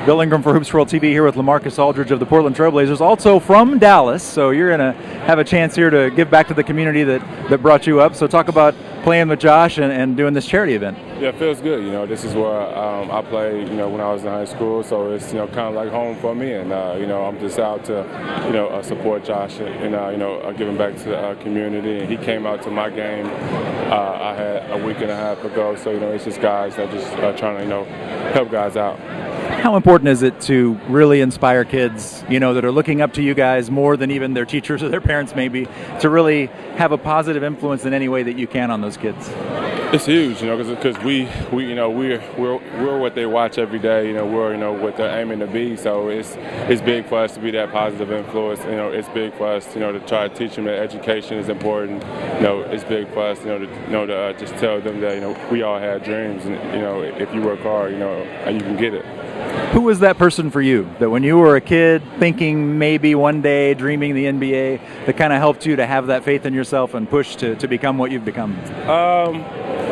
Bill Ingram for HOOPSWORLD TV here with LaMarcus Aldridge of the Portland Trailblazers, also from Dallas. So you're going to have a chance here to give back to the community that brought you up. So talk about playing with Josh and doing this charity event. Yeah, it feels good. This is where I played, when I was in high school. So it's, kind of like home for me. And, I'm just out to, support Josh and, giving back to the community. And he came out to my game. I had a week and a half ago. So, it's just guys that just trying to, help guys out. How important is it to really inspire kids, that are looking up to you guys more than even their teachers or their parents maybe, to really have a positive influence in any way that you can on those kids? It's huge, because we're what they watch every day. We're what they're aiming to be. So it's big for us to be that positive influence. It's big for us, to try to teach them that education is important. It's big for us, to just tell them that we all have dreams, and if you work hard, you can get it. Who was that person for you that when you were a kid thinking maybe one day dreaming the NBA that kind of helped you to have that faith in yourself and push to become what you've become?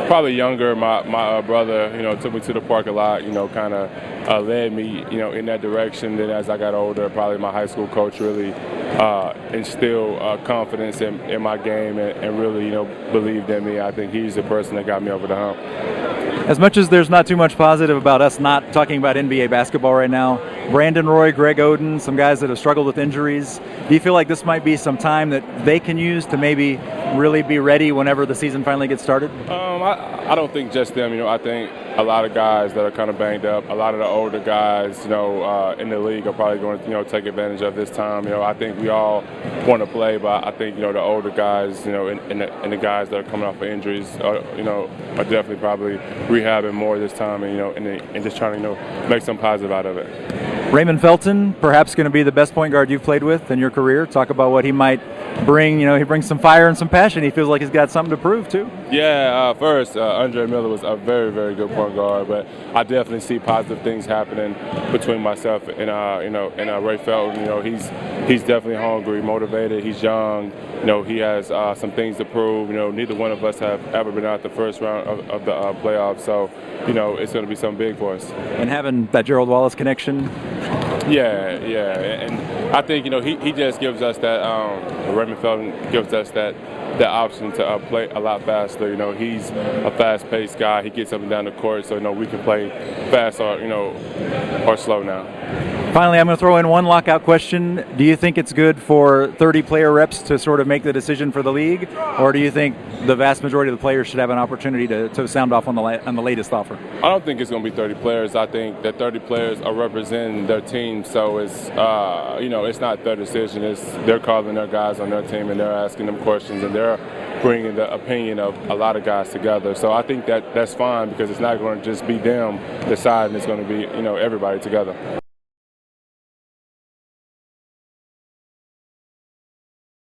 Probably younger. My brother, took me to the park a lot, kind of led me, in that direction. Then as I got older, probably my high school coach really instilled confidence in my game and really, believed in me. I think he's the person that got me over the hump. As much as there's not too much positive about us not talking about NBA basketball right now, Brandon Roy, Greg Oden, some guys that have struggled with injuries, do you feel like this might be some time that they can use to maybe really be ready whenever the season finally gets started? I don't think just them. I think a lot of guys that are kind of banged up, a lot of the older guys, in the league are probably going to, take advantage of this time. I think we all want to play, but I think, the older guys, and the guys that are coming off of injuries, are definitely probably rehabbing more this time and just trying to, make something positive out of it. Raymond Felton, perhaps going to be the best point guard you've played with in your career. Talk about what he might bring. He brings some fire and some passion. He feels like he's got something to prove, too. Yeah, first, Andre Miller was a very, very good point guard, but I definitely see positive things happening between myself and Ray Felton. He's definitely hungry, motivated. He's young. He has some things to prove. Neither one of us have ever been out the first round of the playoffs, so it's going to be something big for us. And having that Gerald Wallace connection. Yeah, and I think he just gives us that. Raymond Felton gives us that option to play a lot faster. He's a fast-paced guy. He gets up and down the court, so we can play fast or slow now. Finally, I'm going to throw in one lockout question. Do you think it's good for 30 player reps to sort of make the decision for the league, or do you think the vast majority of the players should have an opportunity to sound off on the latest offer? I don't think it's going to be 30 players. I think that 30 players are representing their team, so it's it's not their decision. They're calling their guys on their team and they're asking them questions and they're bringing the opinion of a lot of guys together. So I think that's fine because it's not going to just be them deciding. It's going to be everybody together.